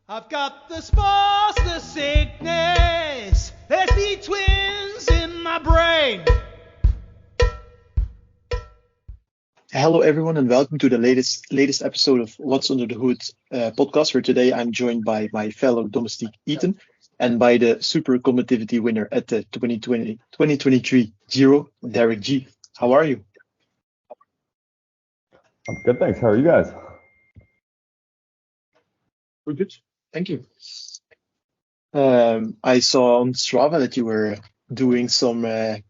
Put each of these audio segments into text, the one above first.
I've got the spores, the sickness. There's the twins in my brain. Hello, everyone, and welcome to the latest episode of What's Under the Hood podcast. Where today I'm joined by my fellow Domestique Ethan and by the super combativity winner at the 2023 Giro, Derek G. How are you? I'm good, thanks. How are you guys? We're good, thank you. I saw on Strava that you were doing some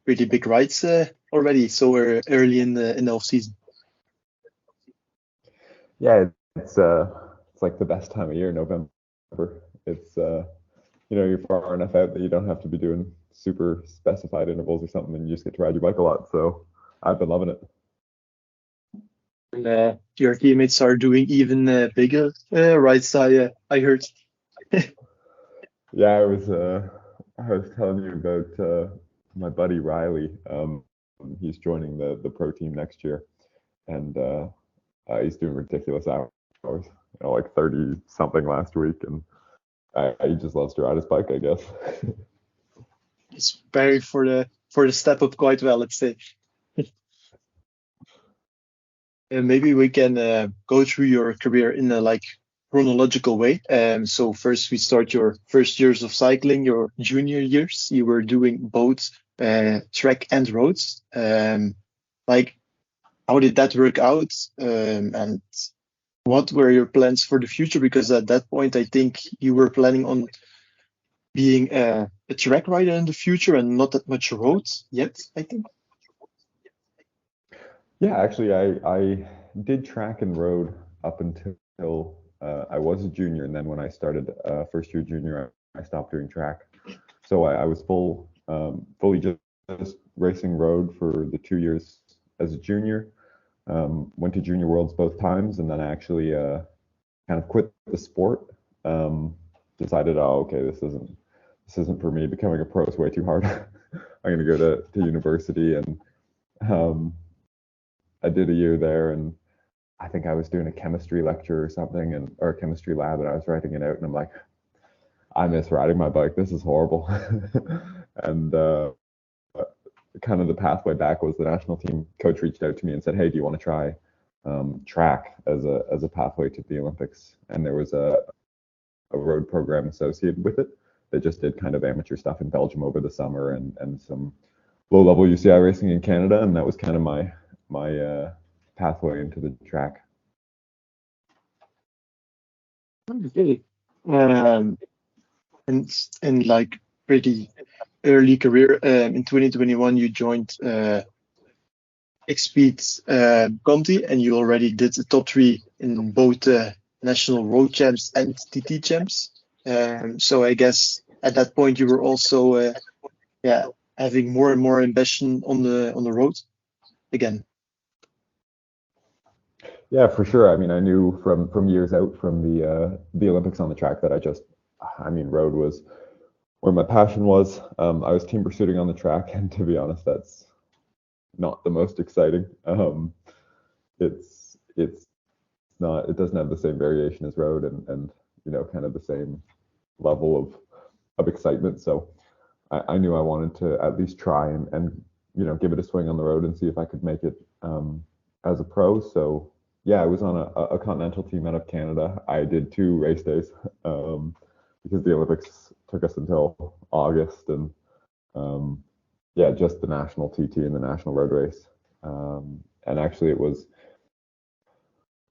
pretty big rides already, so we're early in the off season. Yeah, it's like the best time of year, November. It's you're far enough out that you don't have to be doing super specified intervals or something, and you just get to ride your bike a lot. So I've been loving it. And your teammates are doing even bigger rides. I heard. Yeah, I was telling you about my buddy Riley. He's joining the pro team next year, and he's doing ridiculous hours. Like 30 something last week, and he just loves to ride his bike, I guess. It's preparing for the step up quite well, let's say. And maybe we can go through your career in a chronological way. So first we start your first years of cycling, your junior years. You were doing both track and roads. How did that work out? And what were your plans for the future? Because at that point, I think you were planning on being a track rider in the future and not that much roads yet, I think. Yeah, actually, I did track and road up until I was a junior, and then when I started first year junior, I stopped doing track. So I was fully just racing road for the 2 years as a junior. Went to Junior Worlds both times, and then I actually kind of quit the sport. Decided, oh, okay, this isn't for me. Becoming a pro is way too hard. I'm gonna go to university, and I did a year there, and I think I was doing a chemistry lecture or something, or a chemistry lab, and I was writing it out, and I'm like, I miss riding my bike. This is horrible. And kind of the pathway back was the national team coach reached out to me and said, hey, do you want to try track as a pathway to the Olympics? And there was a road program associated with it that just did kind of amateur stuff in Belgium over the summer and some low level UCI racing in Canada, and that was kind of my pathway into the track. Okay. And like pretty early career, in 2021 you joined X-Speed Conti, and you already did the top three in both national road champs and TT champs. So I guess at that point you were also having more and more ambition on the road again. Yeah, for sure. I mean, I knew from years out from the Olympics on the track that road was where my passion was. I was team pursuing on the track, and to be honest, that's not the most exciting. It's not. It doesn't have the same variation as road, and kind of the same level of excitement. So I knew I wanted to at least try and give it a swing on the road and see if I could make it as a pro. So yeah, I was on a continental team out of Canada. I did 2 race days because the Olympics took us until August, and just the national TT and the national road race. And actually, it was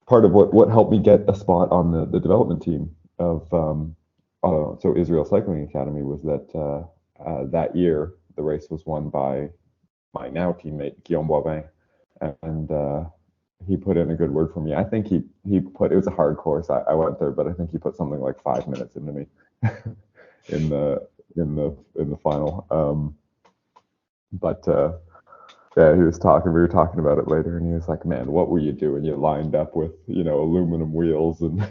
part of what helped me get a spot on the development team of so Israel Cycling Academy. Was that that year the race was won by my now teammate Guillaume Boivin, and he put in a good word for me. I think he put, it was a hard course. I went there, but I think he put something like 5 minutes into me in the final. Yeah, we were talking about it later, and he was like, man, what were you doing? You lined up with aluminum wheels, and I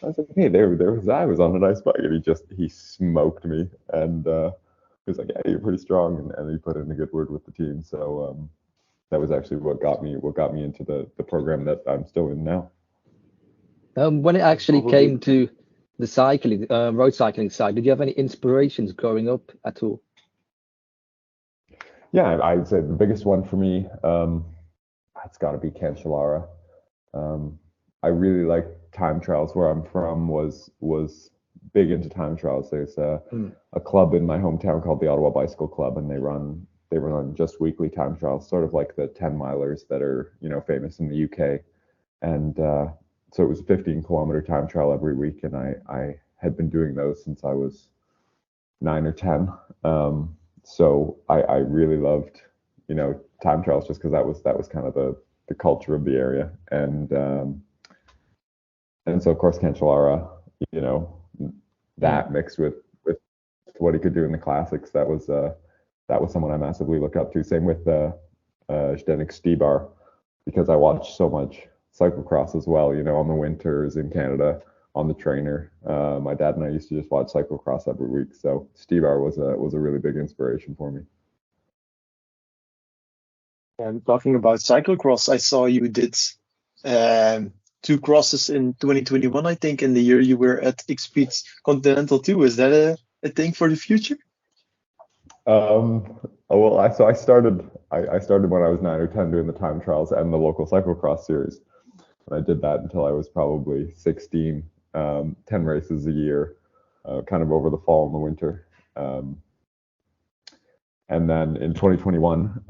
was like, hey, I was on a nice bike, and he smoked me, and he was like, yeah, you're pretty strong, and he put in a good word with the team. So that was actually what got me into the program that I'm still in now. When it actually Probably. came to the cycling, road cycling side, did you have any inspirations growing up at all? Yeah, I'd say the biggest one for me, it's got to be Cancellara. I really like time trials. Where I'm from was big into time trials. There's a club in my hometown called the Ottawa Bicycle Club, and they run just weekly time trials, sort of like the 10 milers that are famous in the UK. And so it was a 15-kilometer time trial every week, and I had been doing those since I was 9 or 10. So I really loved time trials just because that was kind of the culture of the area, and so of course Cancellara, that mixed with what he could do in the classics, that was someone I massively look up to. Same with Zdeněk Stybar, because I watched so much cyclocross as well, on the winters in Canada on the trainer. My dad and I used to just watch cyclocross every week, so Stybar was a really big inspiration for me. And talking about cyclocross, I saw you did 2 crosses in 2021, I think, in the year you were at X-Speed Continental 2. Is that a thing for the future? Well, I started when I was 9 or 10 doing the time trials and the local cyclocross series. And I did that until I was probably 16, 10 races a year, kind of over the fall and the winter. And then in 2021,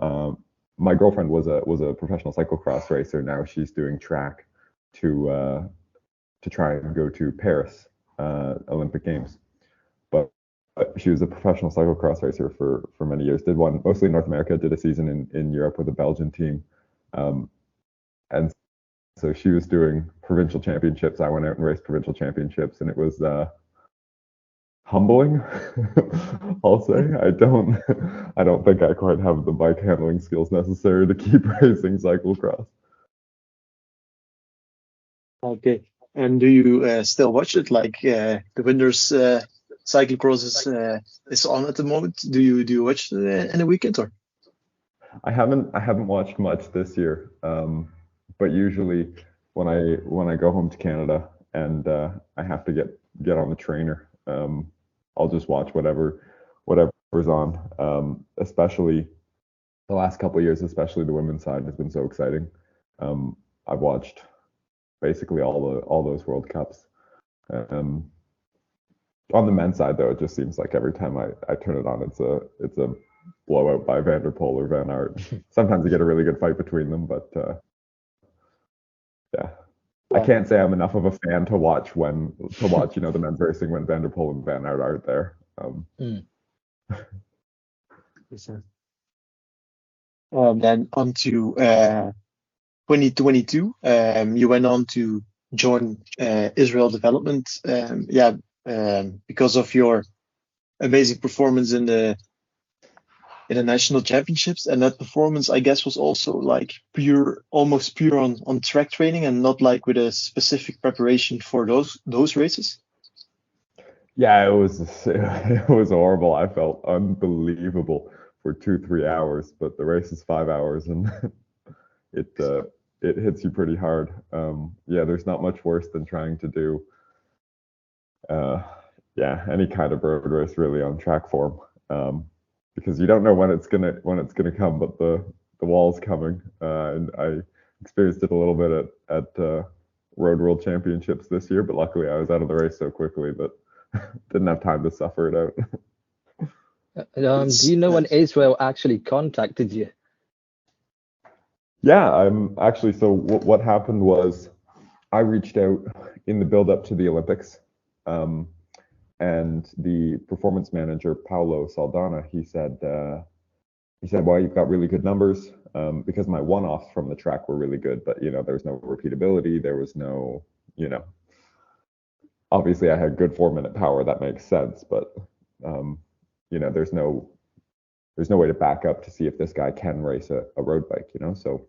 my girlfriend was a professional cyclocross racer. Now she's doing track to try and go to Paris Olympic Games. But she was a professional cyclocross racer for many years. Did one mostly in North America. Did a season in Europe with a Belgian team, and so she was doing provincial championships. I went out and raced provincial championships, and it was humbling. I'll say I don't think I quite have the bike handling skills necessary to keep racing cyclocross. Okay. And do you still watch it? Like the winners cyclocross is on at the moment. Do you watch it in the weekend or? I haven't watched much this year, but usually when I go home to Canada and I have to get on the trainer, I'll just watch whatever's on. Especially the last couple of years, especially the women's side has been so exciting. I've watched basically all those World Cups. On the men's side, though, it just seems like every time I turn it on, it's a blowout by Van der Poel or Van Aert. Sometimes you get a really good fight between them, but yeah. I can't say I'm enough of a fan to watch the men's racing when Van der Poel and Van Aert aren't there. Then on to 2022, you went on to join Israel Development. Because of your amazing performance in the national championships, and that performance, I guess, was also like almost pure on track training and not like with a specific preparation for those races. Yeah, it was horrible. I felt unbelievable for 2-3 hours, but the race is 5 hours, and it hits you pretty hard. There's not much worse than trying to do any kind of road race really on track form, because you don't know when it's gonna come, but the wall's coming. And I experienced it a little bit at Road World Championships this year, but luckily I was out of the race so quickly that didn't have time to suffer it out. Do you know when Israel actually contacted you? Yeah, I'm actually. So what happened was I reached out in the build up to the Olympics, and the performance manager Paolo Saldana, he said, well, you've got really good numbers, because my one-offs from the track were really good, but there was no repeatability, there was no, obviously I had good 4-minute power, that makes sense, but there's no way to back up to see if this guy can race a road bike, so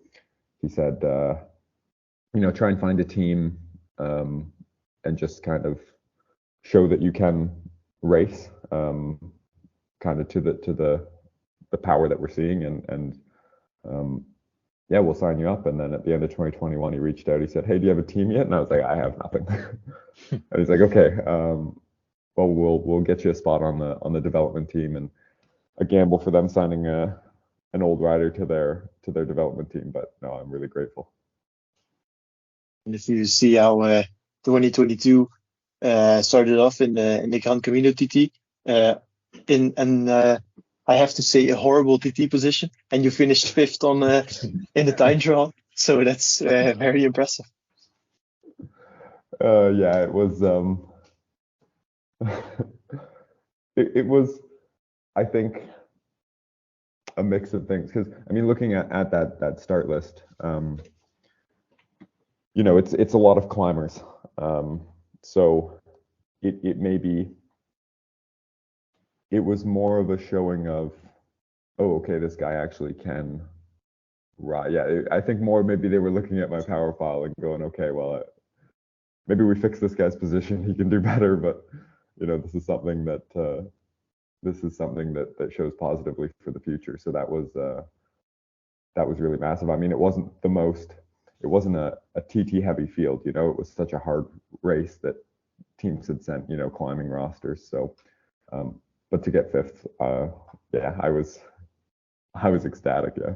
he said, try and find a team, and just kind of show that you can race, kind of to the power that we're seeing, and yeah, we'll sign you up. And then at the end of 2021, he reached out. He said, hey, do you have a team yet? And I was like, I have nothing. And he's like, okay, well, we'll get you a spot on the development team, and a gamble for them signing an old rider to their development team. But no, I'm really grateful. And if you see how 2022 started off in the Gran Camino TT, I have to say a horrible TT position, and you finished fifth on in the time trial, so that's very impressive. Yeah, it was it was, I think, a mix of things, because I mean, looking at that start list, you know, it's a lot of climbers, so it may be, it was more of a showing of, oh, okay, this guy actually can ride. Yeah, I think more maybe they were looking at my power file and going, okay, well, maybe we fix this guy's position, he can do better, but you know, this is something that shows positively for the future. So that was really massive. I mean, it wasn't a TT heavy field, you know, it was such a hard race that teams had sent, you know, climbing rosters. So, but to get fifth, yeah, I was ecstatic. Yeah.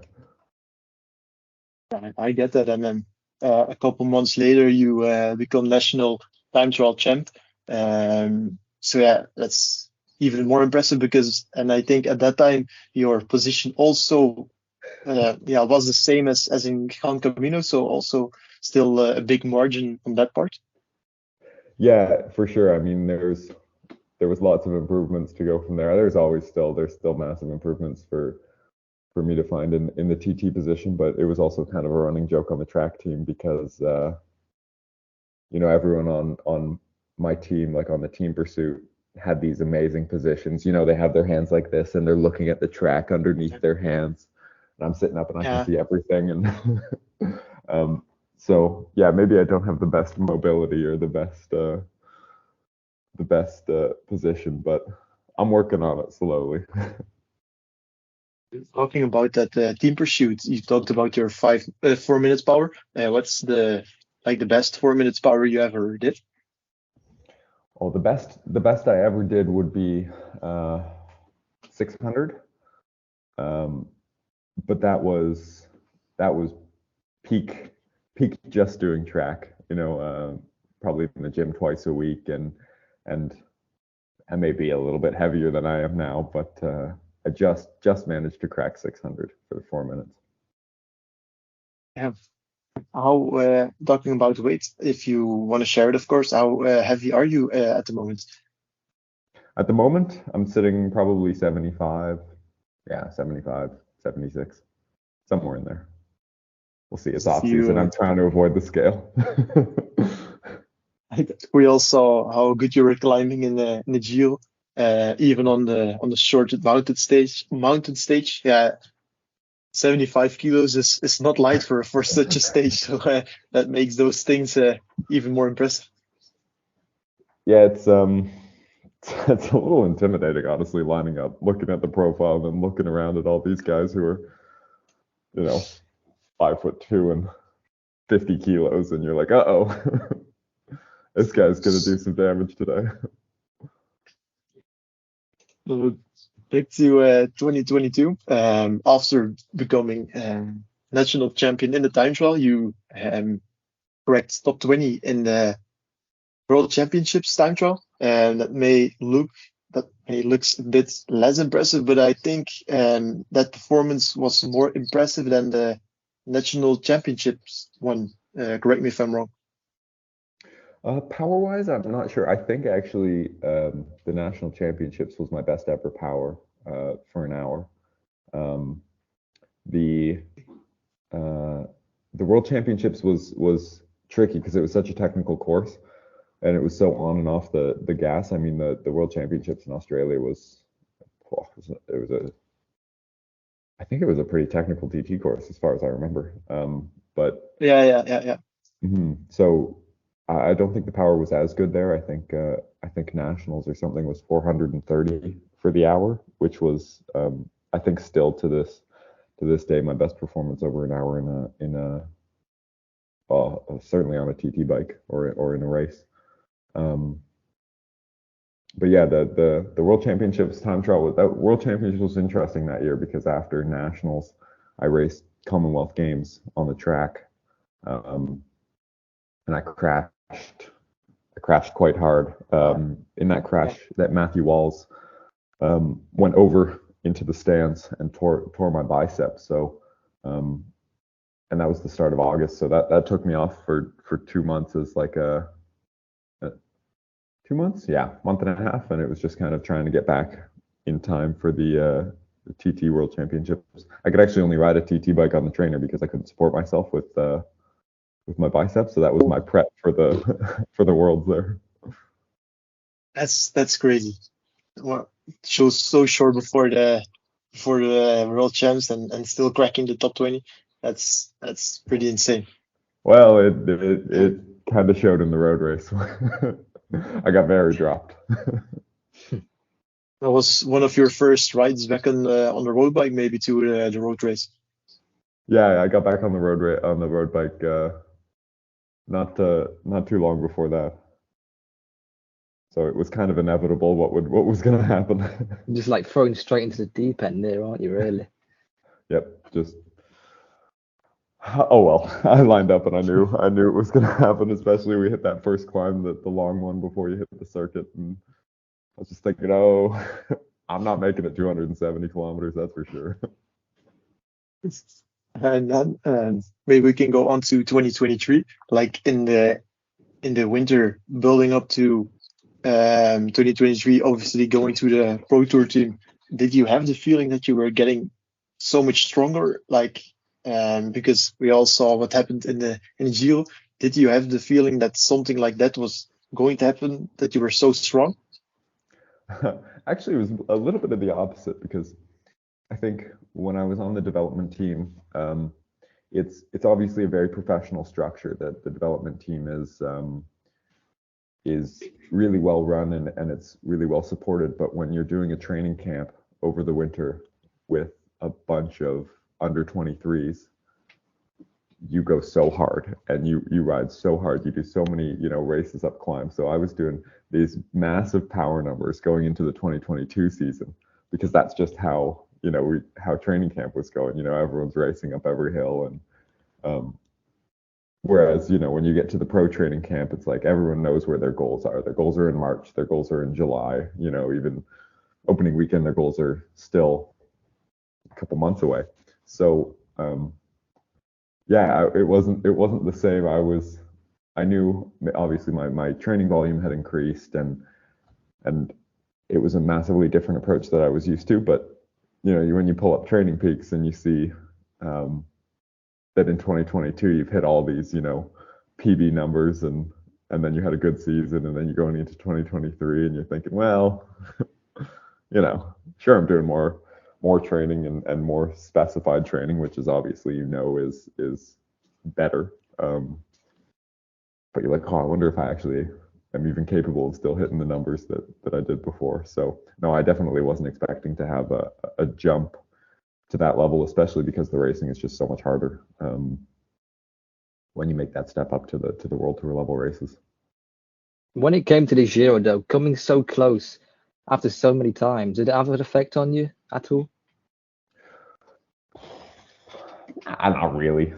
I get that. And then a couple months later, you become national time trial champ. So yeah, that's even more impressive because, and I think at that time your position also, was the same as in Gran Camino. So also still a big margin on that part. Yeah, for sure. I mean, there was lots of improvements to go from there. There's still massive improvements for me to find in the TT position, but it was also kind of a running joke on the track team because you know, everyone on my team, like on the team pursuit, had these amazing positions. You know, they have their hands like this and they're looking at the track underneath their hands, and I'm sitting up and I can see everything. And so yeah, maybe I don't have the best mobility or the best position, but I'm working on it slowly. Talking about that team pursuit, you talked about your 4 minutes power. What's the best 4 minutes power you ever did? Oh, the best I ever did would be 600. But that was peak just doing track, you know, probably in the gym twice a week, and maybe a little bit heavier than I am now, but I just managed to crack 600 for the 4 minutes. Yeah. How, talking about weight, if you want to share it, of course, how heavy are you at the moment? At the moment, I'm sitting probably 75. Yeah, 75, 76, somewhere in there. We'll see. It's off season. I'm trying to avoid the scale. We all saw how good you were climbing in the Giro, even on the short mountain stage. Yeah, 75 kilos is not light for such a stage, so that makes those things even more impressive. Yeah, it's a little intimidating, honestly, lining up, looking at the profile, and then looking around at all these guys who are, you know, 5'2" and 50 kilos, and you're like, uh-oh, this guy's gonna do some damage today. Back to 2022. After becoming national champion in the time trial, you cracked top 20 in the World Championships time trial, and that may looks a bit less impressive, but I think that performance was more impressive than the national championships one. Correct me if I'm wrong. Power-wise, I'm not sure. I think actually the national championships was my best ever power for an hour. The World Championships was tricky because it was such a technical course, and it was so on and off the gas. I mean, the World Championships in Australia I think it was a pretty technical TT course as far as I remember. But Yeah. So I don't think the power was as good there. I think nationals or something was 430 for the hour, which was I think still to to this day my best performance over an hour certainly on a TT bike or in a race. But yeah, the World Championships time trial, that World Championships was interesting that year because after nationals, I raced Commonwealth Games on the track, and I crashed quite hard. In that crash, that Matthew Walls went over into the stands and tore my bicep. So, and that was the start of August. So that took me off for 2 months as like 2 months, month and a half, and it was just kind of trying to get back in time for the TT World Championships. I could actually only ride a TT bike on the trainer because I couldn't support myself with my biceps, so that was my prep for the for the Worlds there. That's crazy. Well, she was so short before the World Champs and still cracking the top 20. That's pretty insane. Well, it kind of showed in the road race. I got very dropped. That was one of your first rides back on the road bike, maybe to the road race. Yeah, I got back on the road bike not too long before that. So it was kind of inevitable what was going to happen. Just like thrown straight into the deep end there, aren't you? Really? Yep. Just. Oh well, I lined up and I knew it was going to happen. Especially we hit that first climb, the long one before you hit the circuit, and I was just thinking, oh, I'm not making it 270 kilometers, that's for sure. And then maybe we can go on to 2023, like in the winter building up to 2023, obviously going to the Pro Tour team. Did you have the feeling that you were getting so much stronger, like? Because we all saw what happened in the Giro. Did you have the feeling that something like that was going to happen, that you were so strong? Actually, it was a little bit of the opposite because I think when I was on the development team, it's obviously a very professional structure. That the development team is really well run and it's really well supported. But when you're doing a training camp over the winter with a bunch of under 23s, you go so hard and you ride so hard. You do so many, races up climbs. So I was doing these massive power numbers going into the 2022 season because that's just how, how training camp was going. Everyone's racing up every hill. And whereas, when you get to the pro training camp, it's like everyone knows where their goals are. Their goals are in March, their goals are in July, even opening weekend, their goals are still a couple months away. So, it wasn't the same. I knew obviously my training volume had increased and it was a massively different approach that I was used to. But, when you pull up Training Peaks and you see that in 2022 you've hit all these, PB numbers and then you had a good season and then you're going into 2023 and you're thinking, well, sure, I'm doing more training and more specified training, which is obviously is better. But you're like, oh, I wonder if I actually am even capable of still hitting the numbers that I did before. So no, I definitely wasn't expecting to have a jump to that level, especially because the racing is just so much harder when you make that step up to the World Tour level races. When it came to the Giro, though, coming so close after so many times, did it have an effect on you at all? Not really.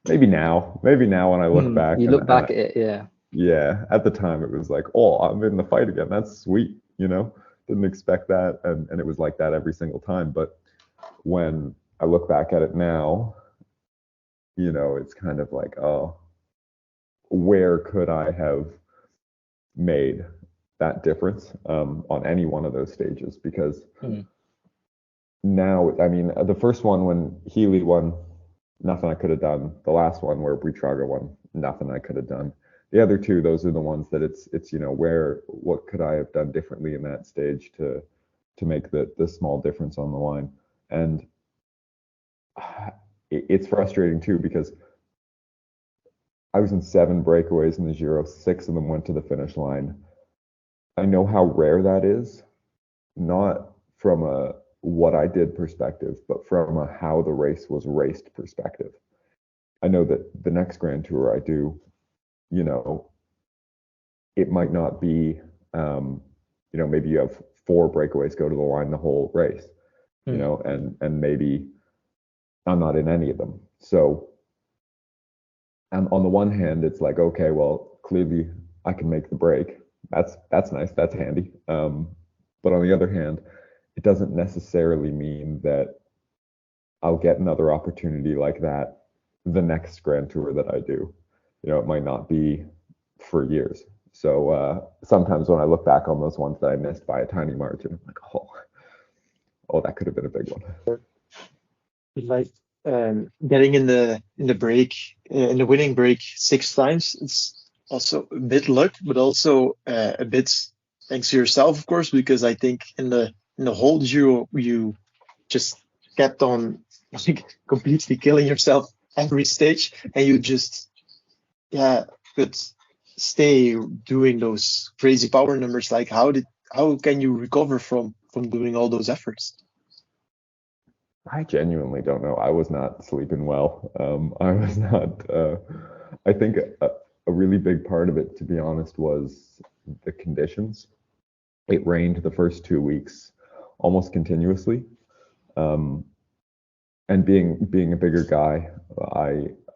Maybe now when I look back. You look back at it, yeah. Yeah, at the time it was like, oh, I'm in the fight again. That's sweet, Didn't expect that, and it was like that every single time. But when I look back at it now, it's kind of like, oh, where could I have made that difference on any one of those stages? Because now, I mean, the first one when Healy won, nothing I could have done. The last one where Buitrago won, nothing I could have done. The other two, those are the ones that it's what could I have done differently in that stage to make the small difference on the line. And it's frustrating too because I was in 7 breakaways in the Giro, 6 of them went to the finish line. I know how rare that is, not from a what I did perspective, but from a how the race was raced perspective. I know that the next Grand Tour I do, you know, it might not be, you know, maybe you have 4 breakaways go to the line the whole race, you know, and maybe I'm not in any of them. So on the one hand, it's like, okay, well, clearly I can make the break. That's nice. That's handy. But on the other hand, it doesn't necessarily mean that I'll get another opportunity like that the next Grand Tour that I do. You know, it might not be for years. So sometimes when I look back on those ones that I missed by a tiny margin, I'm like, oh, that could have been a big one. Like getting in the break, in the winning break 6 times, it's also a bit luck, but also a bit thanks to yourself, of course, because I think in the whole Giro you just kept on like completely killing yourself every stage, and you just could stay doing those crazy power numbers. Like how can you recover from doing all those efforts? I genuinely don't know. I was not sleeping well. I was not. I think a really big part of it, to be honest, was the conditions. It rained the first 2 weeks almost continuously, and being a bigger guy,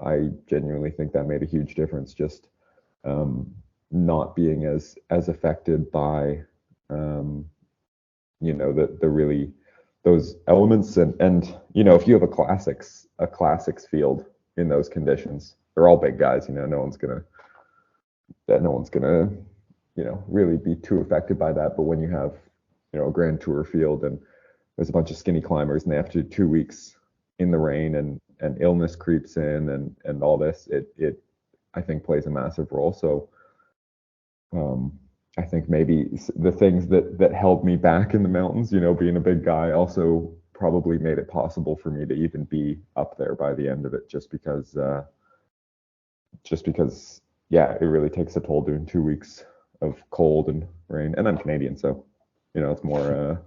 I genuinely think that made a huge difference. Just not being as affected by you know, the really those elements, and you know, if you have a classics field in those conditions, they're all big guys, you know, no one's gonna you know, really be too affected by that. But when you have, you know, a Grand Tour field and there's a bunch of skinny climbers and they have to do 2 weeks in the rain, and illness creeps in, and all this, it I think plays a massive role. So I think maybe the things that held me back in the mountains, you know, being a big guy, also probably made it possible for me to even be up there by the end of it, just because yeah, it really takes a toll doing 2 weeks of cold and rain. And I'm Canadian, so you know, it's more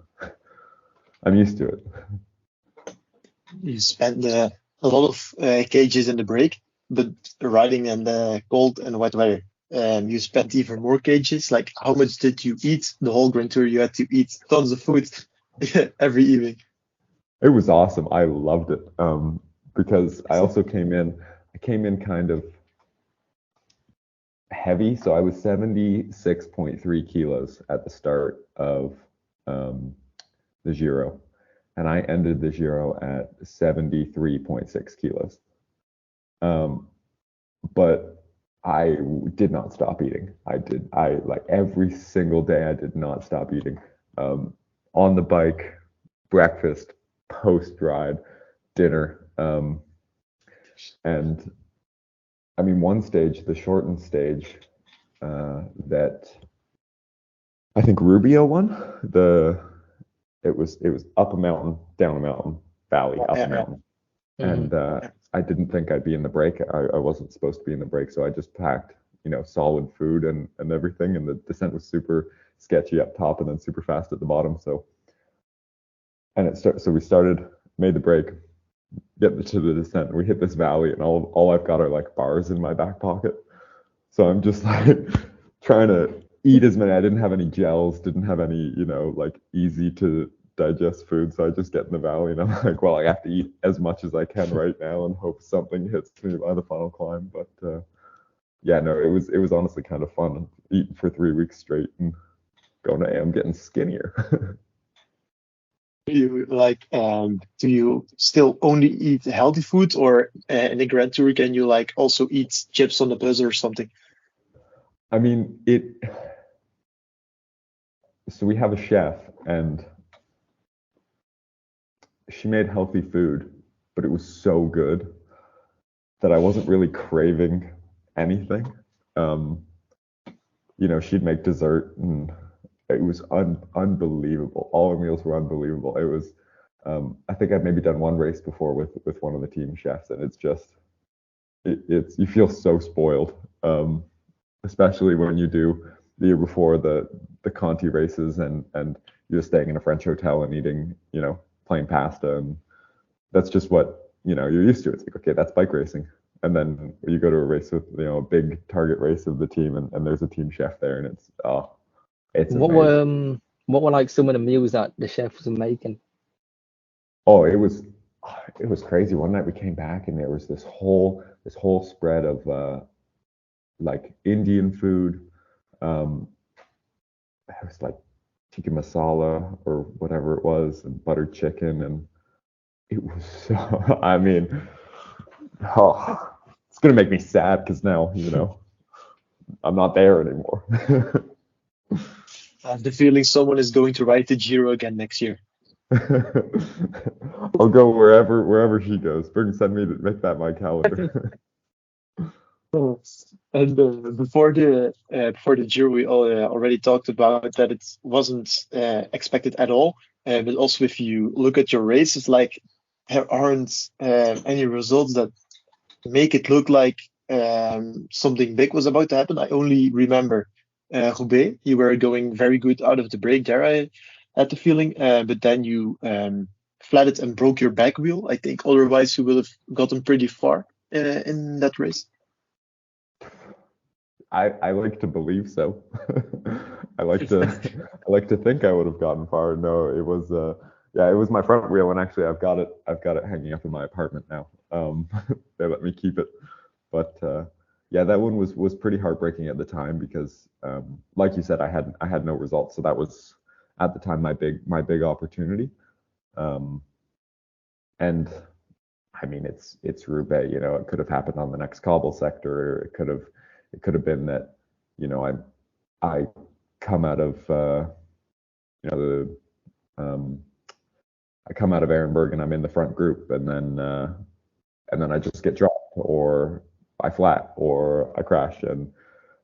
I'm used to it. You spend a lot of cages in the break, but riding in the cold and wet weather. You spent even more cages. Like, how much did you eat the whole Grand Tour? You had to eat tons of food every evening. It was awesome. I loved it, because I also came in kind of heavy. So I was 76.3 kilos at the start of the Giro, and I ended the Giro at 73.6 kilos. But I did not stop eating. I like every single day I did not stop eating. On the bike, breakfast, post ride, dinner. And I mean, one stage, the shortened stage, that I think Rubio won, it was up a mountain, down a mountain, valley, up a mountain. And I didn't think I'd be in the break. I wasn't supposed to be in the break, so I just packed, you know, solid food and everything. And the descent was super sketchy up top and then super fast at the bottom. So we made the break, get to the descent, and we hit this valley, and all I've got are like bars in my back pocket. So I'm just like trying to eat as many. I didn't have any gels, didn't have any, you know, like easy to digest food. So I just get in the valley and I'm like, well, I have to eat as much as I can right now and hope something hits me by the final climb. But yeah, no, it was honestly kind of fun eating for 3 weeks straight and going to AM getting skinnier. Do you still only eat healthy food, or in the Grand Tour can you like also eat chips on the bus or something? I mean, so we have a chef, and she made healthy food, but it was so good that I wasn't really craving anything. You know, she'd make dessert, and it was unbelievable. All our meals were unbelievable. It was, I think I've maybe done one race before with one of the team chefs, and it's just, you feel so spoiled, especially when you do the year before the Conti races, and you're just staying in a French hotel and eating, plain pasta, and that's just what you're used to. It's like, okay, that's bike racing. And then you go to a race with a big target race of the team, and there's a team chef there, and it's What amazing. were what were like some of the meals that the chef was making? Oh, it was crazy. One night we came back and there was this whole spread of like Indian food. It was like tikka masala or whatever it was, and buttered chicken, and it was so. I mean, it's gonna make me sad because now I'm not there anymore. I have the feeling someone is going to ride the Giro again next year. I'll go wherever she goes. Make that my calendar. And before the Giro, we already talked about that it wasn't expected at all. But also, if you look at your races, like there aren't any results that make it look like something big was about to happen. I only remember Roubaix. You were going very good out of the break there. I had the feeling, but then you flatted and broke your back wheel. I think otherwise you would have gotten pretty far in that race. I like to believe so. I like to think I would have gotten far. No, it was it was my front wheel, and actually I've got it hanging up in my apartment now. They let me keep it, but that one was pretty heartbreaking at the time because like you said, I had no results, so that was at the time my big opportunity. And I mean, it's Roubaix, it could have happened on the next cobble sector, or it could have been that, I come out of I come out of Ehrenberg and I'm in the front group, and then I just get dropped, or I flat, or I crash, and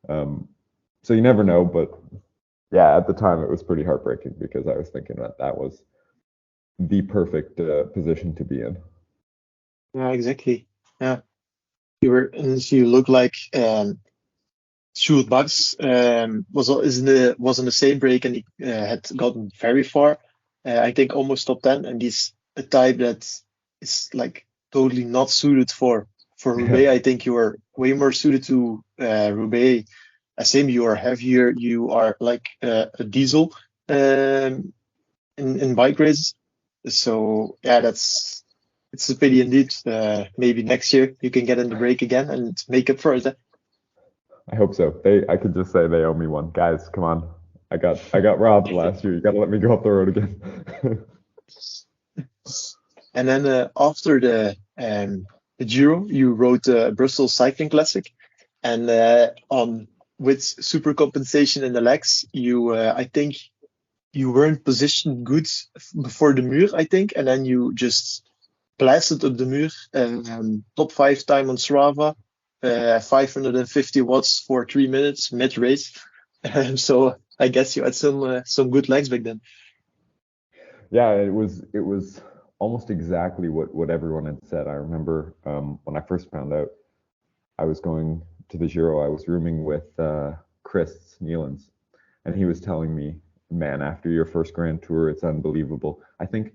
so you never know. But yeah, at the time it was pretty heartbreaking because I was thinking that was the perfect position to be in. Yeah, exactly. Yeah, and you look like Stuart Bugs was in the same break, and he had gotten very far. I think almost top 10, and he's a type that is like totally not suited for Roubaix. I think you are way more suited to Roubaix. Same, you are heavier. You are like a diesel in bike races. So yeah, it's a pity indeed. Maybe next year you can get in the break again and make up for it. I hope so. I could just say they owe me one. Guys, come on. I got robbed last year. You got to let me go up the road again. And then after the Giro, you rode the Bristol Cycling Classic, and with super compensation in the legs, you I think you weren't positioned good before the Muur, I think, and then you just blasted up the Muur, top 5 time on Strava, 550 watts for 3 minutes mid race. So I guess you had some good legs back then. Yeah, it was almost exactly what everyone had said. I remember when I first found out I was going to the Giro, I was rooming with Chris Nealons, and he was telling me, man, after your first Grand Tour, it's unbelievable. I think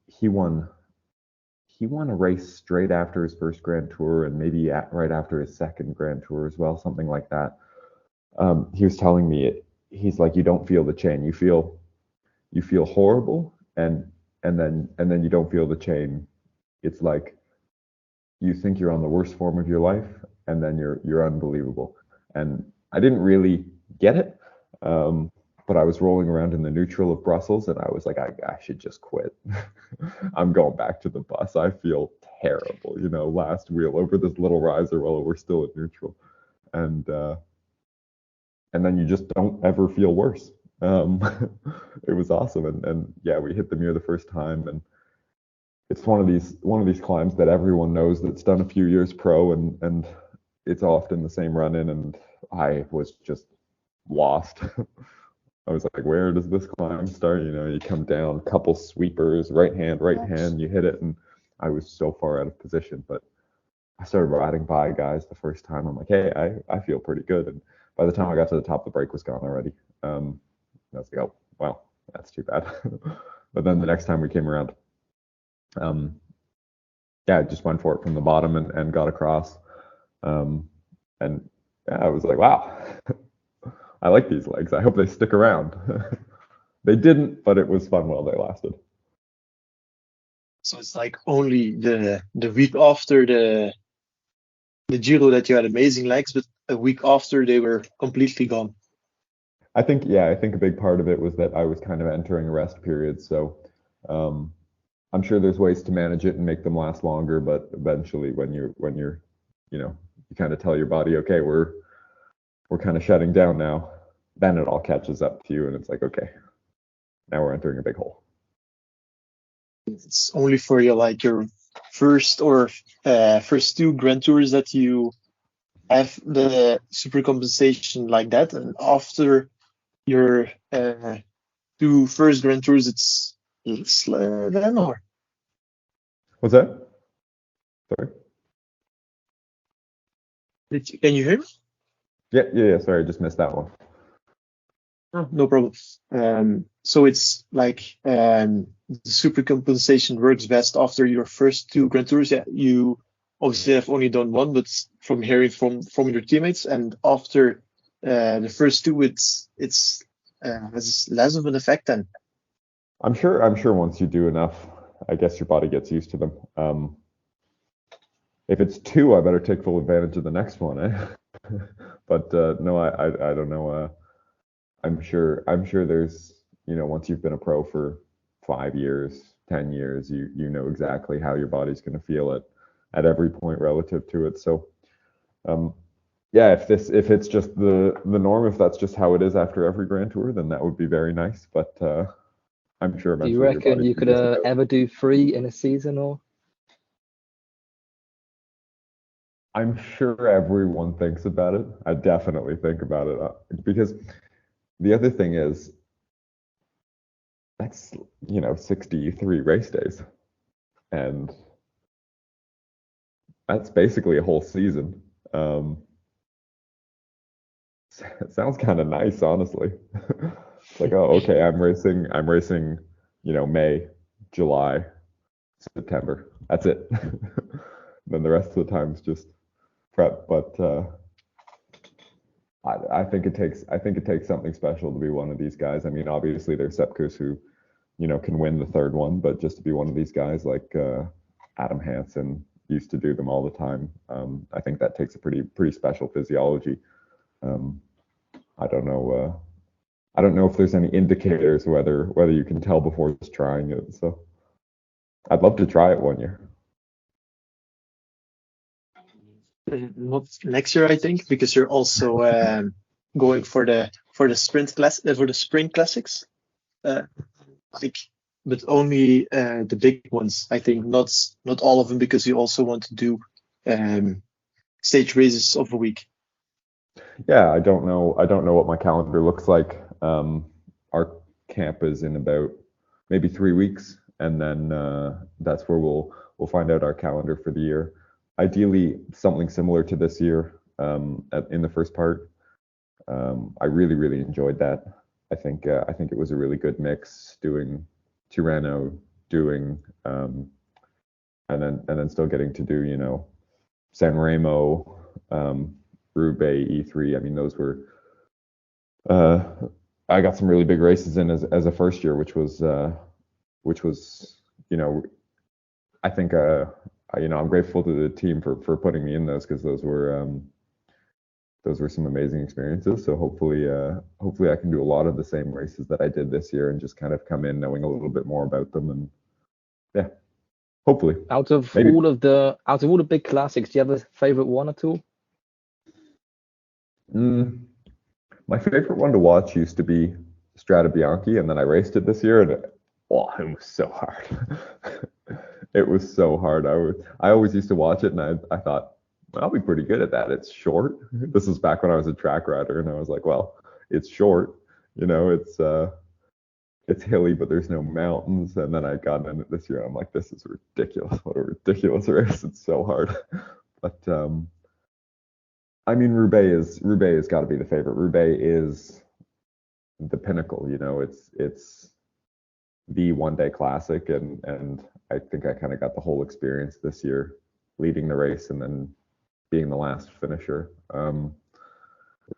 he won a race straight after his first Grand Tour, and maybe right after his second Grand Tour as well, something like that. He was telling me, he's like, you don't feel the chain. You feel horrible, and then you don't feel the chain. It's like you think you're on the worst form of your life, and then you're unbelievable. And I didn't really get it, but I was rolling around in the neutral of Brussels, and I was like, I should just quit. I'm going back to the bus. I feel terrible, last wheel over this little riser while we're still at neutral, and then you just don't ever feel worse. It was awesome, and yeah, we hit the Muir the first time, and it's one of these climbs that everyone knows that's done a few years pro, and it's often the same run in, and I was just lost. I was like, where does this climb start? You come down, couple sweepers, right hand, you hit it, and I was so far out of position. But I started riding by guys the first time. I'm like, hey, I feel pretty good. And by the time I got to the top, the break was gone already. I was like, oh, well, that's too bad. But then the next time we came around, yeah, I just went for it from the bottom and got across. And yeah, I was like, wow, I like these legs. I hope they stick around. They didn't, but it was fun while they lasted. So it's like only the week after the Giro that you had amazing legs, but a week after they were completely gone. I think a big part of it was that I was kind of entering a rest period. So I'm sure there's ways to manage it and make them last longer, but eventually when you're, you kind of tell your body, okay, we're kind of shutting down now, then it all catches up to you and it's like, okay, now we're entering a big hole. It's only for your first or first two Grand Tours that you have the super compensation like that, and after your two first Grand Tours, it's then or What's that? Sorry. can you hear me? Yeah. Sorry, I just missed that one. Oh, no problem. So it's like the super compensation works best after your first two Grand Tours. Yeah, you obviously have only done one, but from hearing from your teammates, and after the first two, it's has less of an effect then. I'm sure once you do enough, I guess your body gets used to them. If it's two, I better take full advantage of the next one, eh? But no, I don't know. I'm sure there's, once you've been a pro for 5 years, 10 years, you know exactly how your body's going to feel at every point relative to it. So, yeah, if it's just the norm, if that's just how it is after every Grand Tour, then that would be very nice. But I'm sure Do eventually. you reckon you could ever do 3 in a season, or? I'm sure everyone thinks about it. I definitely think about it because the other thing is that's 63 race days, and that's basically a whole season. It sounds kind of nice, honestly. It's like, oh, okay, I'm racing, May, July, September. That's it. Then the rest of the time's just prep. But I think it takes something special to be one of these guys. I mean, obviously there's Sepkus who, can win the third one, but just to be one of these guys like Adam Hansen used to do them all the time. I think that takes a pretty special physiology. I don't know. I don't know if there's any indicators whether you can tell before just trying it. So I'd love to try it one year. Not next year, I think, because you're also going for the sprint class for the sprint classics, but only the big ones. I think not all of them, because you also want to do stage races of a week. Yeah, I don't know what my calendar looks like. Our camp is in about maybe 3 weeks, and then that's where we'll find out our calendar for the year. Ideally, something similar to this year in the first part. I really enjoyed that. I think it was a really good mix, doing Tirreno, and then still getting to do San Remo, Roubaix, E3. I mean, those were I got some really big races in as a first year, which was I think I'm grateful to the team for putting me in those, because those were some amazing experiences. So hopefully I can do a lot of the same races that I did this year and just kind of come in knowing a little bit more about them, and yeah, hopefully. Out of all the big classics, do you have a favorite one at all? My favorite one to watch used to be Strade Bianche, and then I raced it this year, and it was so hard. It was so hard. I always used to watch it, and I thought, well, I'll be pretty good at that. It's short. This was back when I was a track rider, and I was like, well, it's short. It's hilly, but there's no mountains. And then I got in it this year, and I'm like, this is ridiculous. What a ridiculous race. It's so hard. But I mean, Roubaix has got to be the favorite. Roubaix is the pinnacle. It's the one-day classic, and I think I kind of got the whole experience this year, leading the race and then being the last finisher.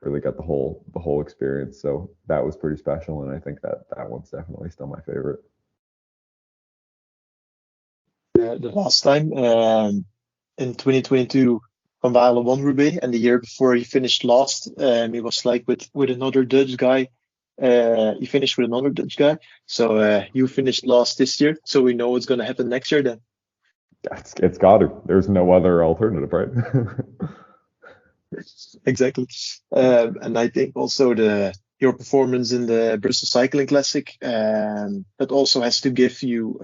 Really got the whole experience, so that was pretty special, and I think that one's definitely still my favorite. The last time in 2022, Van Baarle won Roubaix, and the year before he finished last. He was like with another Dutch guy. He finished with another Dutch guy. So you finished last this year. So we know what's going to happen next year then. It's got to. There's no other alternative, right? Exactly. And I think also your performance in the Bristol Cycling Classic that also has to give you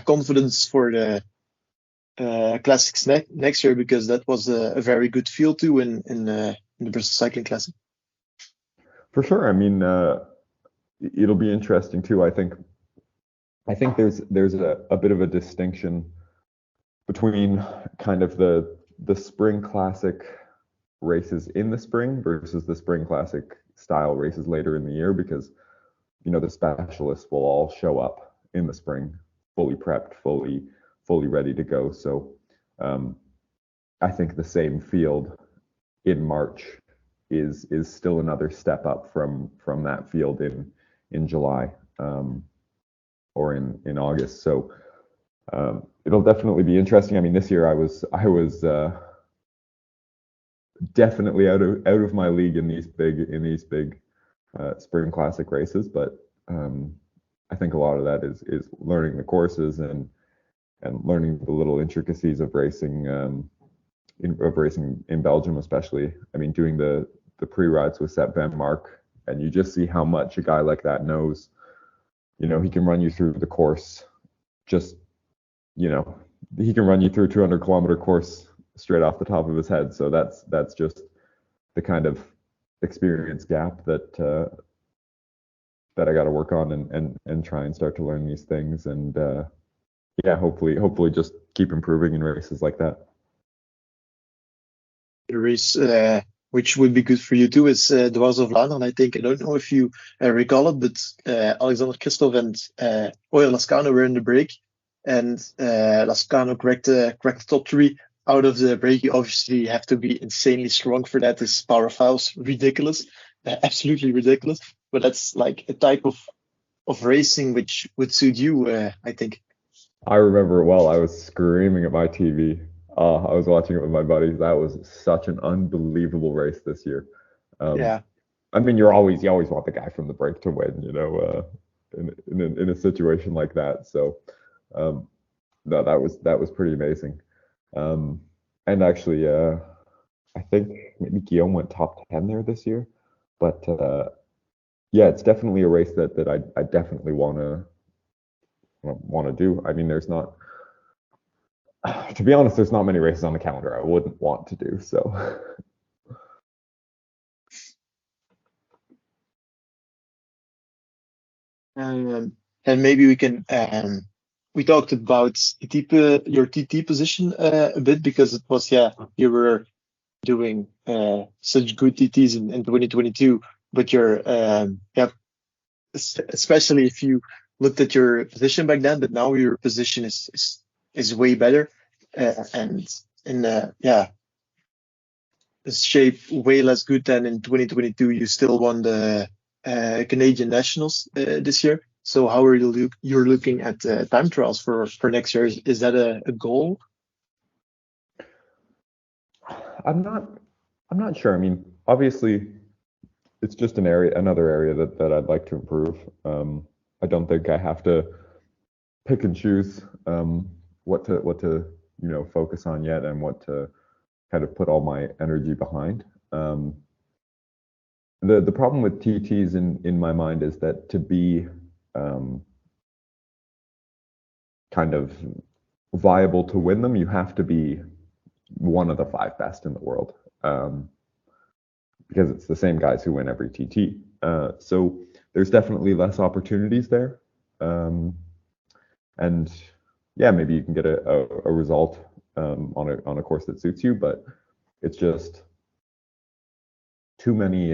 confidence for the classics next year, because that was a very good field too in the Bristol Cycling Classic. For sure. I mean, it'll be interesting too. I think there's a bit of a distinction between kind of the spring classic races in the spring versus the spring classic style races later in the year, because the specialists will all show up in the spring fully prepped, fully ready to go. So I think the same field in March is still another step up from that field in July or in August. So it'll definitely be interesting. I mean, this year I was definitely out of my league in these big spring classic races, but I think a lot of that is learning the courses and learning the little intricacies of racing in Belgium, especially. I mean, doing the pre-rides with Sepp Van Mark, and you just see how much a guy like that knows. He can run you through the course. He can run you through a 200-kilometer course straight off the top of his head. So that's just the kind of experience gap that I got to work on and try and start to learn these things, and hopefully just keep improving in races like that. The race which would be good for you too is the Wars of Vlaanderen. I think, I don't know if you recall it, but Alexander Kristoff and Oyer Lascano were in the break, and Lascano cracked the top three out of the break. You obviously have to be insanely strong for that. His power file's ridiculous, absolutely ridiculous. But that's like a type of racing which would suit you, I think. I remember it well. I was screaming at my TV. I was watching it with my buddies. That was such an unbelievable race this year. Yeah. I mean, you always want the guy from the break to win, in a situation like that. So, no, that was pretty amazing. And actually, I think maybe Guillaume went top 10 there this year, but it's definitely a race that I definitely want to do. I mean, to be honest, there's not many races on the calendar I wouldn't want to do. So. And maybe we can. We talked about your TT position a bit, because it was you were doing such good TTs in 2022, but you're especially if you looked at your position back then, but now your position is way better, and in shape way less good than in 2022. You still won the Canadian Nationals this year. So how are you're looking at time trials for next year? Is that a goal? I'm not sure. I mean, obviously, it's just another area that I'd like to improve. I don't think I have to pick and choose what to focus on yet, and what to kind of put all my energy behind. The problem with TTs in my mind is that to be kind of viable to win them, you have to be one of the 5 best in the world, because it's the same guys who win every TT. So there's definitely less opportunities there, and maybe you can get a result on a course that suits you, but it's just too many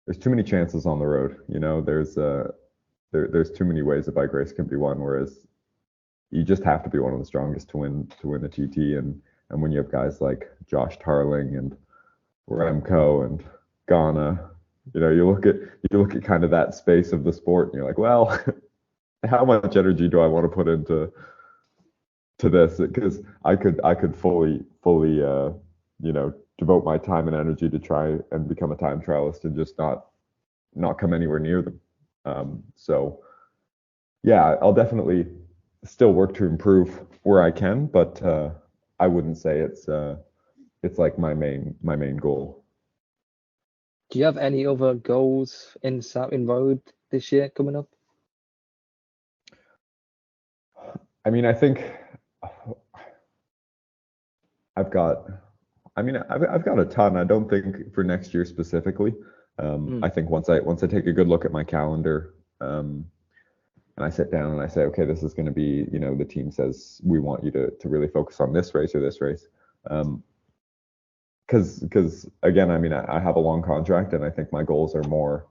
there's too many chances on the road. There's too many ways a bike race can be won, whereas you just have to be one of the strongest to win the TT. And when you have guys like Josh Tarling and Remco and Ghana, you look at kind of that space of the sport, and you're like, well, how much energy do I want to put into this? Because I could fully devote my time and energy to try and become a time trialist and just not come anywhere near them. So yeah, I'll definitely still work to improve where I can, but I wouldn't say it's like my main goal. Do you have any other goals in road this year coming up? I mean, I think I've got a ton. I don't think for next year specifically. I think once I take a good look at my calendar, and I sit down and I say, okay, this is going to be, the team says we want you to really focus on this race or this race. Because again, I mean, I have a long contract, and I think my goals are more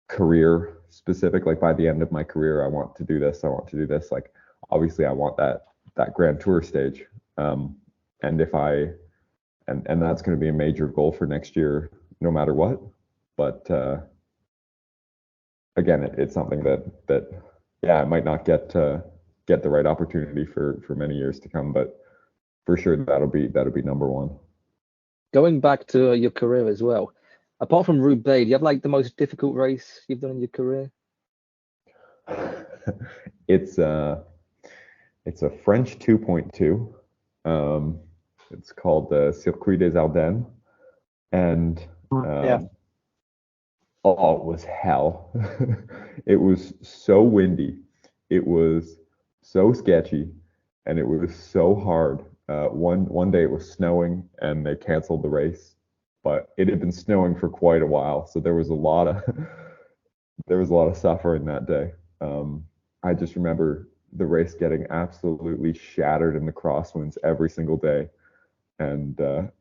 career specific. Like by the end of my career, I want to do this. I want to do this. Like obviously, I want that Grand Tour stage. And and that's going to be a major goal for next year, no matter what. But again, it's something that I might not get the right opportunity for many years to come. But for sure, that'll be number one. Going back to your career as well, apart from Roubaix, do you have like the most difficult race you've done in your career? It's a French 2.2. It's called the Circuit des Ardennes, and it was hell. It was so windy, it was so sketchy, and it was so hard. One day it was snowing and they canceled the race, but it had been snowing for quite a while, so there was a lot of suffering that day. I just remember the race getting absolutely shattered in the crosswinds every single day, and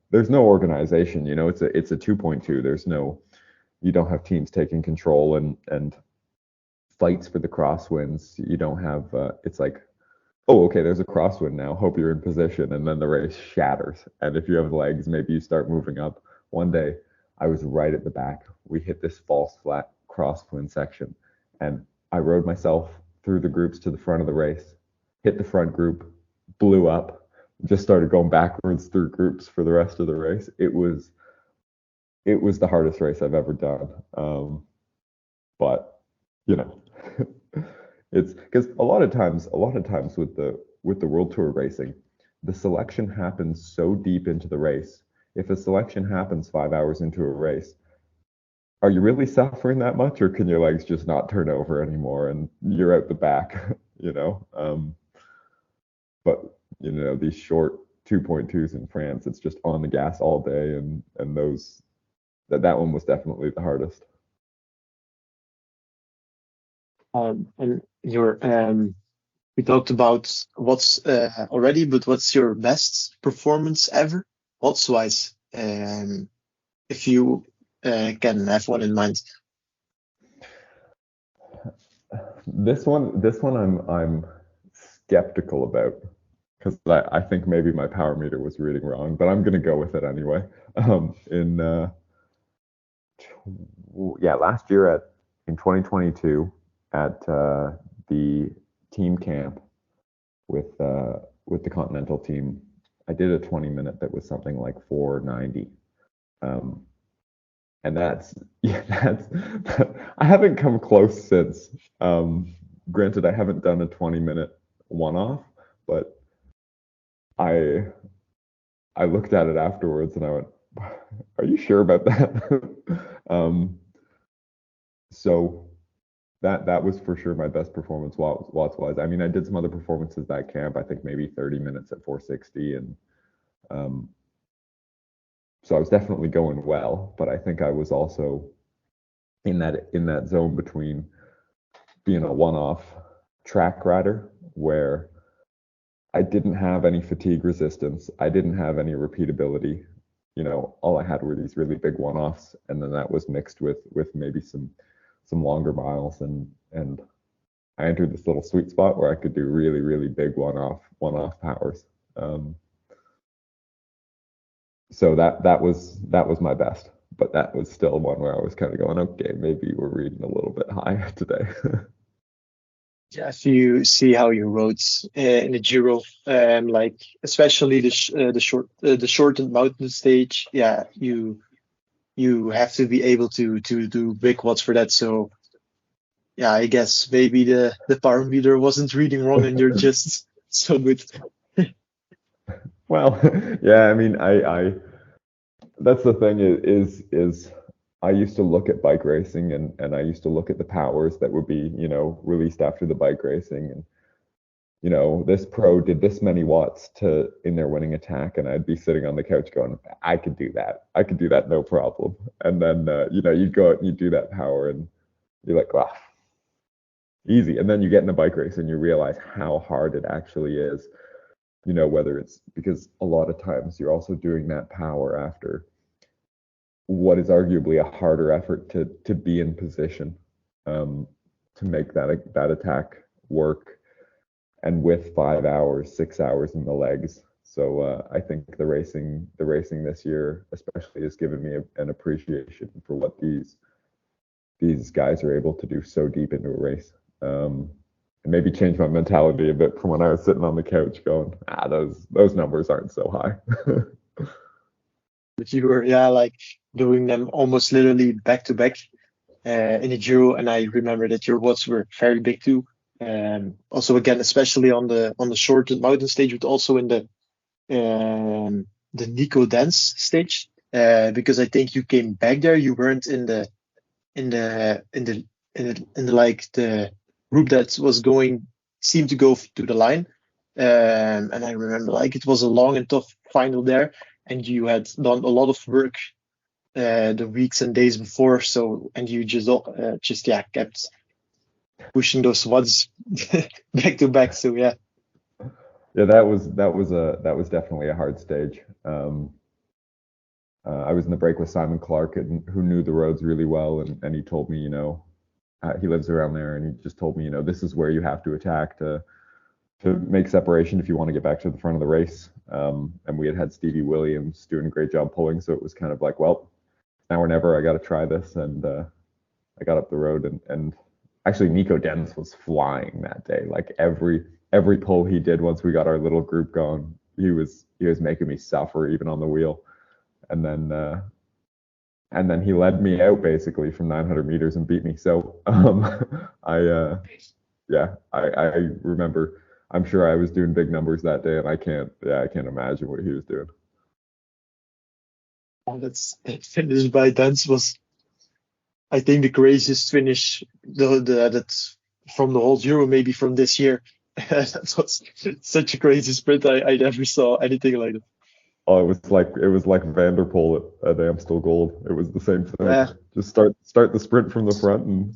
there's no organization. It's a 2.2. You don't have teams taking control and fights for the crosswinds. You don't have it's like, oh, okay, there's a crosswind now, hope you're in position, and then the race shatters. And if you have legs, maybe you start moving up. One day, I was right at the back. We hit this false flat crosswind section, and I rode myself through the groups to the front of the race, hit the front group, blew up, just started going backwards through groups for the rest of the race. It was the hardest race I've ever done. But it's because a lot of times with the World Tour racing, the selection happens so deep into the race. If a selection happens 5 hours into a race, are you really suffering that much, or can your legs just not turn over anymore and you're out the back? But these short 2.2s in France, it's just on the gas all day, and that one was definitely the hardest. And we talked about what's already, but what's your best performance ever, odds wise? If you can have one in mind. This one I'm skeptical about, because I think maybe my power meter was reading wrong, but I'm gonna go with it anyway. Last year in 2022 at the team camp with the Continental team, I did a 20-minute that was something like 4:90. And that's I haven't come close since. Granted, I haven't done a 20-minute one-off, but I looked at it afterwards and I went, "Are you sure about that?" So that was for sure my best performance watts wise. I mean, I did some other performances that camp. I think maybe 30 minutes at 460, and so I was definitely going well, but I think I was also in that zone between being a one-off track rider where I didn't have any fatigue resistance, I didn't have any repeatability, all I had were these really big one-offs, and then that was mixed with maybe some longer miles, and I entered this little sweet spot where I could do really, really big one-off powers. So that was my best, but that was still one where I was kind of going, okay, maybe we're reading a little bit high today. Yeah, if you see how you rode in the Giro, like especially the shortened mountain stage, yeah, you have to be able to do big watts for that. So yeah, I guess maybe the power meter wasn't reading wrong, and you're just so good. Well, yeah, I mean, I that's the thing is I used to look at bike racing, and I used to look at the powers that would be, released after the bike racing, and this pro did this many watts in their winning attack, and I'd be sitting on the couch going, I could do that no problem. And then you'd go out and you do that power, and you're like, wow, easy. And then you get in a bike race and you realize how hard it actually is. Whether it's because a lot of times you're also doing that power after what is arguably a harder effort to be in position, to make that attack work, and with 5 hours, 6 hours in the legs. So I think the racing this year especially has given me an appreciation for what these guys are able to do so deep into a race. And maybe change my mentality a bit from when I was sitting on the couch going, those numbers aren't so high. But you were, yeah, like doing them almost literally back to back in the Giro, and I remember that your watts were very big too. Also, again, especially on the shortened mountain stage, but also in the Nico dance stage, because I think you came back there. You weren't in the like the group that seemed to go to the line. And I remember like it was a long and tough final there, and you had done a lot of work the weeks and days before. So, and you just kept pushing those watts back to back. So yeah. Yeah, that was definitely a hard stage. I was in the break with Simon Clark, who knew the roads really well, and he told me, he lives around there, and he just told me, this is where you have to attack to make separation if you want to get back to the front of the race. And we had Stevie Williams doing a great job pulling, so it was kind of like, well, now or never, I got to try this. And I got up the road, and actually Nico Dennis was flying that day. Like every pull he did once we got our little group going, he was making me suffer even on the wheel. And then he led me out basically from 900 meters and beat me. So I remember, I'm sure I was doing big numbers that day, and I can't imagine what he was doing. That finish by Dance was, I think, the craziest finish that's from the whole Giro, maybe from this year. That was such a crazy sprint. I never saw anything like it. Oh, it was like Vanderpool at Amstel Gold. It was the same thing. Yeah. Just start the sprint from the front, and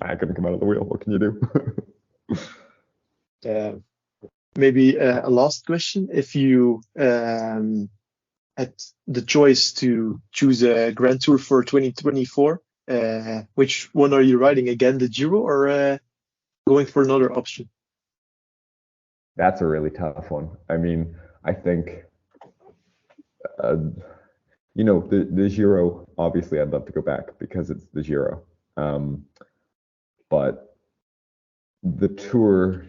I couldn't come out of the wheel. What can you do? Maybe a last question. If you had the choice to choose a Grand Tour for 2024, which one are you riding again, the Giro or going for another option? That's a really tough one. I mean, I think, the Giro, obviously I'd love to go back because it's the Giro. But the Tour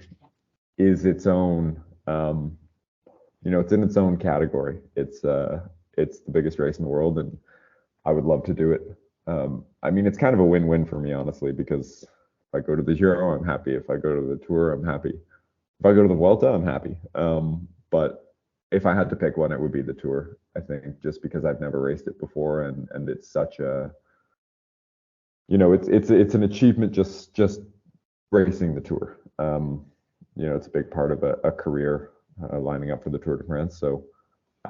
is its own, it's in its own category. It's the biggest race in the world, and I would love to do it. I mean, it's kind of a win-win for me, honestly, because if I go to the Giro, I'm happy. If I go to the Tour, I'm happy. If I go to the Vuelta, I'm happy. But if I had to pick one, it would be the Tour, I think, just because I've never raced it before, and it's such a, it's an achievement just racing the Tour. It's a big part of a career lining up for the Tour de France. So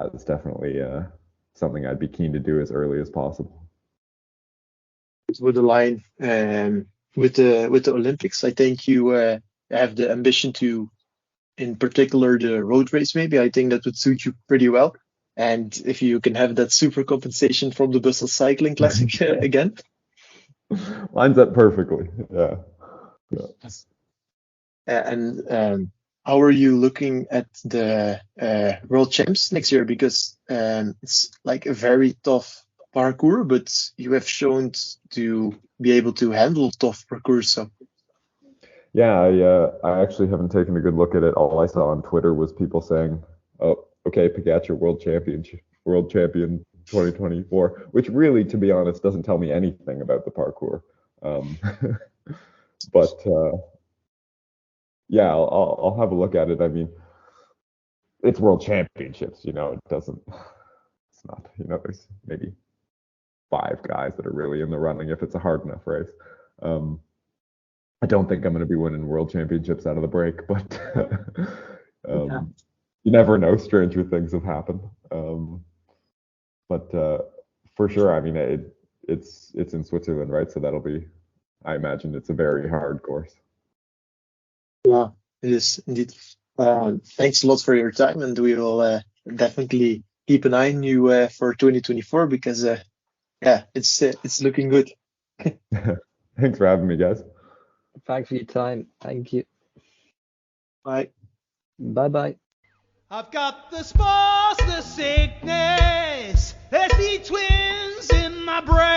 it's definitely something I'd be keen to do as early as possible. With the line with the Olympics, I think you have the ambition to, in particular, the road race. Maybe I think that would suit you pretty well. And if you can have that super compensation from the Bristol Cycling Classic again. Lines up perfectly. Yeah. And how are you looking at the World Champs next year? Because it's like a very tough parkour, but you have shown to be able to handle tough parkour. So Yeah, I actually haven't taken a good look at it. All I saw on Twitter was people saying, "Oh, okay, Pogacar world champion 2024," which really, to be honest, doesn't tell me anything about the parkour. Um, but yeah, I'll have a look at it. I mean, it's world championships, you know. It doesn't. It's not, you know. There's maybe 5 guys that are really in the running if it's a hard enough race. I don't think I'm going to be winning world championships out of the break, but you never know. Stranger things have happened. But for sure, I mean, it's in Switzerland, right? So that'll be, I imagine it's a very hard course. yeah, it is indeed. Thanks a lot for your time, and we will definitely keep an eye on you for 2024 because yeah, it's looking good. Thanks for having me, guys. Thanks for your time. Thank you. Bye. Bye-bye. I've got the spores, the sickness. There's the twins in my brain.